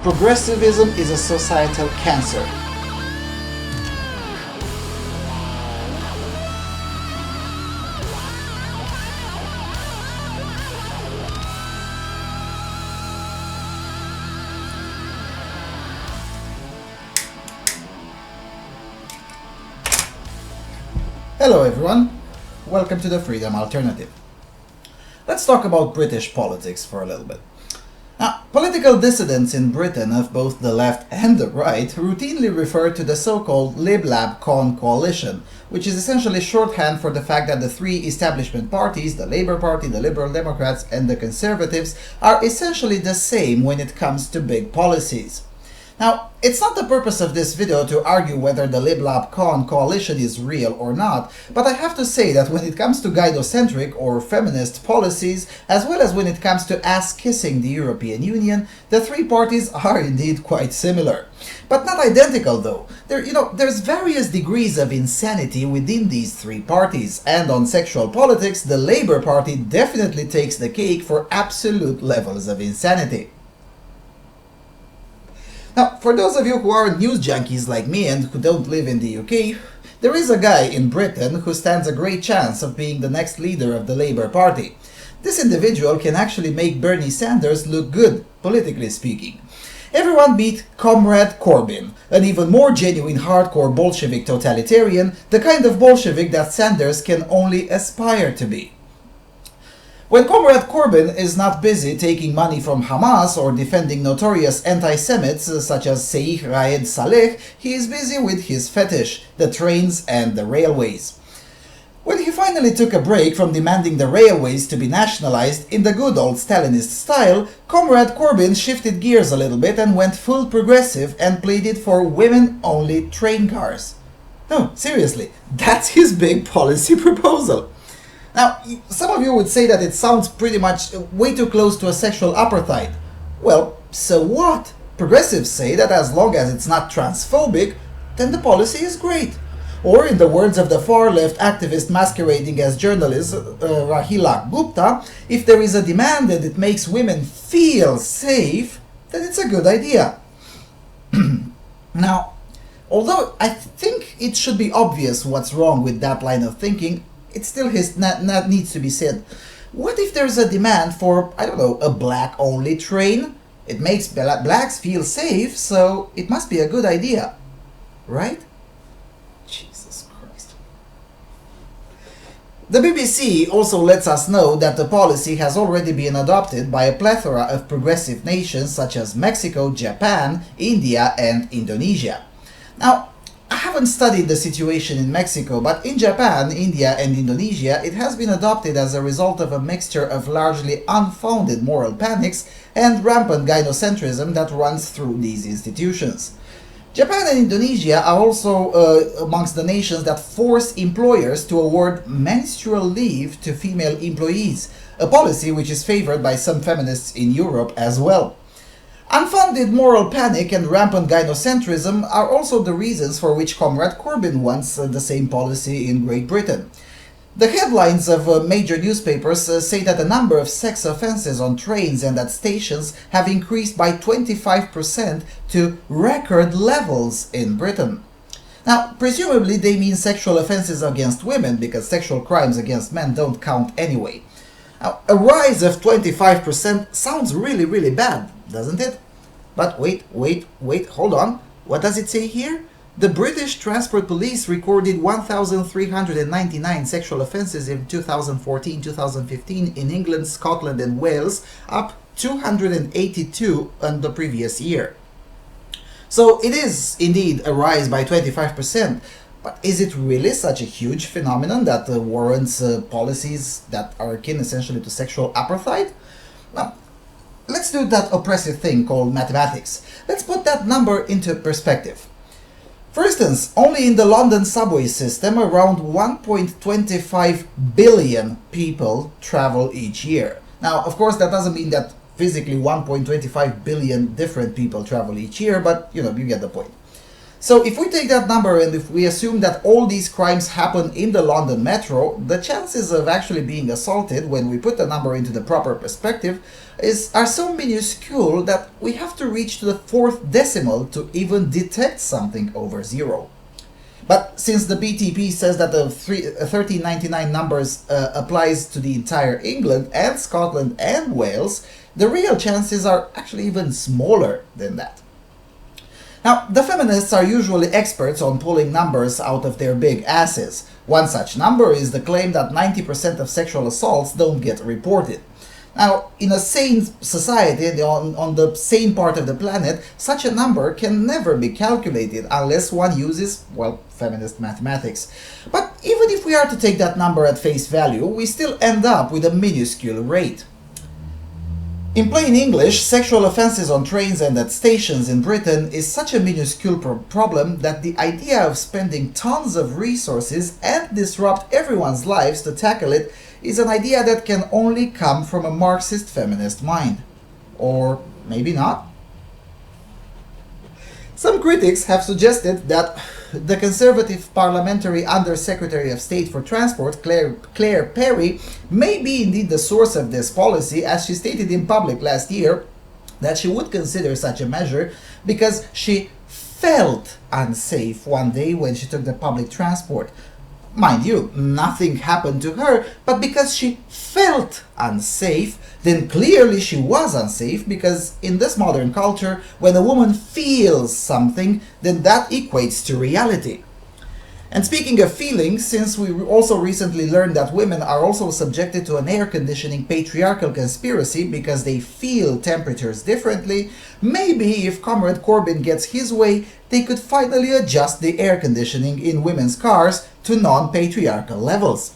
Progressivism is a societal cancer. Hello everyone, welcome to the Freedom Alternative. Let's talk about British politics for a little bit. Now, political dissidents in Britain of both the left and the right routinely refer to the so-called Lib-Lab-Con coalition, which is essentially shorthand for the fact that the three establishment parties, the Labour Party, the Liberal Democrats and the Conservatives, are essentially the same when it comes to big policies. Now, it's not the purpose of this video to argue whether the Lib-Lab-Con coalition is real or not, but I have to say that when it comes to gynocentric or feminist policies, as well as when it comes to ass-kissing the European Union, the three parties are indeed quite similar. But not identical though. There's various degrees of insanity within these three parties, and on sexual politics, the Labour Party definitely takes the cake for absolute levels of insanity. Now, for those of you who aren't news junkies like me and who don't live in the UK, there is a guy in Britain who stands a great chance of being the next leader of the Labour Party. This individual can actually make Bernie Sanders look good, politically speaking. Everyone beat Comrade Corbyn, an even more genuine hardcore Bolshevik totalitarian, the kind of Bolshevik that Sanders can only aspire to be. When Comrade Corbyn is not busy taking money from Hamas or defending notorious anti-Semites such as Sheikh Raed Saleh, he is busy with his fetish, the trains and the railways. When he finally took a break from demanding the railways to be nationalized in the good old Stalinist style, Comrade Corbyn shifted gears a little bit and went full progressive and pleaded for women-only train cars. No, seriously, that's his big policy proposal. Now, some of you would say that it sounds pretty much way too close to a sexual apartheid. Well, so what? Progressives say that as long as it's not transphobic, then the policy is great. Or in the words of the far-left activist masquerading as journalist Rahila Gupta, if there is a demand that it makes women feel safe, then it's a good idea. Now, although I think it should be obvious what's wrong with that line of thinking, it still needs to be said. What if there's a demand for, I don't know, a black-only train? It makes blacks feel safe, so it must be a good idea, right? Jesus Christ. The BBC also lets us know that the policy has already been adopted by a plethora of progressive nations such as Mexico, Japan, India and Indonesia. Now, I haven't studied the situation in Mexico, but in Japan, India and Indonesia, it has been adopted as a result of a mixture of largely unfounded moral panics and rampant gynocentrism that runs through these institutions. Japan and Indonesia are also amongst the nations that force employers to award menstrual leave to female employees, a policy which is favored by some feminists in Europe as well. Unfounded moral panic and rampant gynocentrism are also the reasons for which Comrade Corbyn wants the same policy in Great Britain. The headlines of major newspapers say that the number of sex offences on trains and at stations have increased by 25% to record levels in Britain. Now, presumably they mean sexual offences against women, because sexual crimes against men don't count anyway. Now, a rise of 25% sounds really bad, doesn't it? But wait, hold on. What does it say here? The British Transport Police recorded 1,399 sexual offences in 2014-2015 in England, Scotland and Wales, up 282 on the previous year. So it is indeed a rise by 25%. But is it really such a huge phenomenon that warrants policies that are akin essentially to sexual apartheid? Now, let's do that oppressive thing called mathematics. Let's put that number into perspective. For instance, only in the London subway system, around 1.25 billion people travel each year. Now, of course, that doesn't mean that physically 1.25 billion different people travel each year, but you get the point. So if we take that number and if we assume that all these crimes happen in the London metro, the chances of actually being assaulted when we put the number into the proper perspective are so minuscule that we have to reach to the 4th decimal to even detect something over 0. But since the BTP says that the 1399 numbers applies to the entire England and Scotland and Wales, the real chances are actually even smaller than that. Now, the feminists are usually experts on pulling numbers out of their big asses. One such number is the claim that 90% of sexual assaults don't get reported. Now, in a sane society, on the sane part of the planet, such a number can never be calculated unless one uses, well, feminist mathematics. But even if we are to take that number at face value, we still end up with a minuscule rate. In plain English, sexual offenses on trains and at stations in Britain is such a minuscule problem that the idea of spending tons of resources and disrupt everyone's lives to tackle it is an idea that can only come from a Marxist feminist mind. Or maybe not. Some critics have suggested that the Conservative Parliamentary Under-Secretary of State for Transport, Claire Perry, may be indeed the source of this policy, as she stated in public last year that she would consider such a measure because she felt unsafe one day when she took the public transport. Mind you, nothing happened to her, but because she felt unsafe, then clearly she was unsafe, because in this modern culture, when a woman feels something, then that equates to reality. And speaking of feelings, since we also recently learned that women are also subjected to an air conditioning patriarchal conspiracy because they feel temperatures differently, maybe if Comrade Corbyn gets his way, they could finally adjust the air conditioning in women's cars to non-patriarchal levels.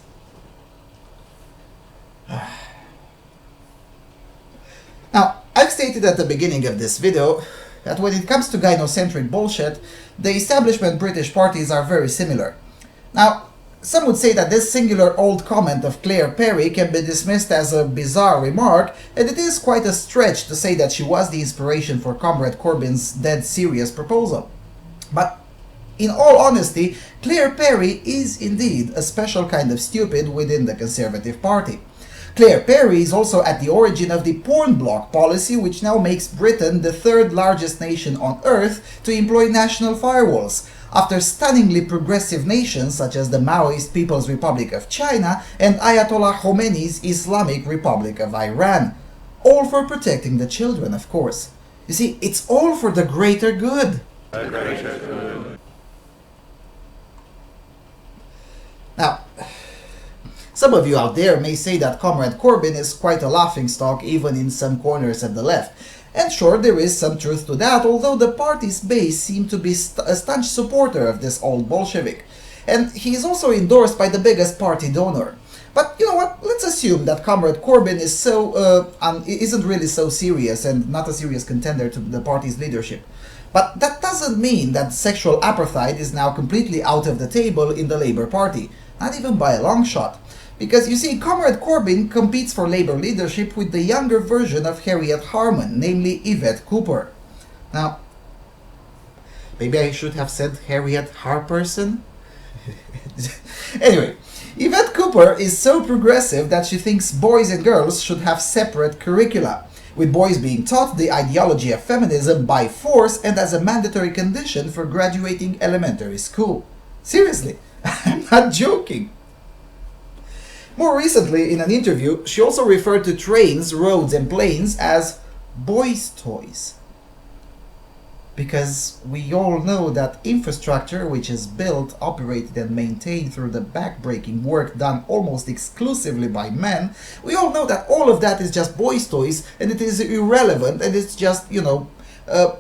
Now, I've stated at the beginning of this video that when it comes to gynocentric bullshit, the establishment British parties are very similar. Now, some would say that this singular old comment of Claire Perry can be dismissed as a bizarre remark, and it is quite a stretch to say that she was the inspiration for Comrade Corbyn's dead serious proposal. But in all honesty, Claire Perry is indeed a special kind of stupid within the Conservative Party. Claire Perry is also at the origin of the porn block policy, which now makes Britain the 3rd largest nation on earth to employ national firewalls, after stunningly progressive nations such as the Maoist People's Republic of China and Ayatollah Khomeini's Islamic Republic of Iran. All for protecting the children, of course. You see, it's all for the greater good. The greater good. Now, some of you out there may say that Comrade Corbyn is quite a laughingstock even in some corners of the left. And sure, there is some truth to that, although the party's base seemed to be a staunch supporter of this old Bolshevik. And he is also endorsed by the biggest party donor. But you know what, let's assume that Comrade Corbyn is isn't really so serious and not a serious contender to the party's leadership. But that doesn't mean that sexual apartheid is now completely out of the table in the Labour Party, not even by a long shot. Because you see, Comrade Corbyn competes for Labour leadership with the younger version of Harriet Harman, namely Yvette Cooper. Now, maybe I should have said Harriet Harperson? Anyway, Yvette Cooper is so progressive that she thinks boys and girls should have separate curricula, with boys being taught the ideology of feminism by force and as a mandatory condition for graduating elementary school. Seriously, I'm not joking. More recently, in an interview, she also referred to trains, roads and planes as boys' toys. Because we all know that infrastructure, which is built, operated and maintained through the back-breaking work done almost exclusively by men, we all know that all of that is just boys' toys and it is irrelevant and it's just, you know,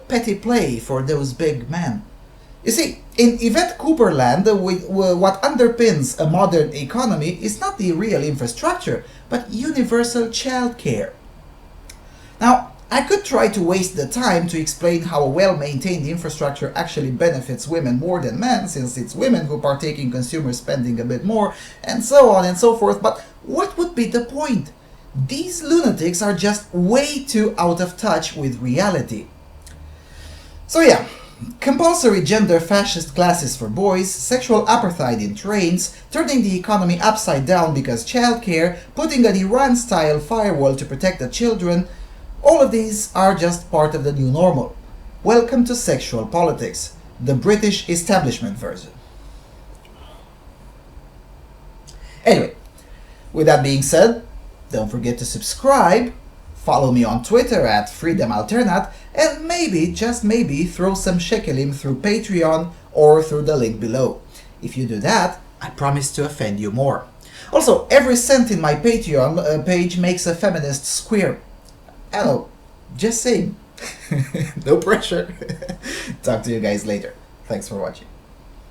petty play for those big men. You see, in Yvette Cooper land, what underpins a modern economy is not the real infrastructure, but universal childcare. Now, I could try to waste the time to explain how a well-maintained infrastructure actually benefits women more than men, since it's women who partake in consumer spending a bit more, and so on and so forth, but what would be the point? These lunatics are just way too out of touch with reality. So yeah, compulsory gender fascist classes for boys, sexual apartheid in trains, turning the economy upside down because childcare, putting an Iran-style firewall to protect the children, all of these are just part of the new normal. Welcome to sexual politics, the British establishment version. Anyway, with that being said, don't forget to subscribe, follow me on Twitter at FreedomAlternat, and maybe, just maybe, throw some shekelim through Patreon or through the link below. If you do that, I promise to offend you more. Also, every cent in my Patreon page makes a feminist square. I don't know, just saying. No pressure. Talk to you guys later. Thanks for watching.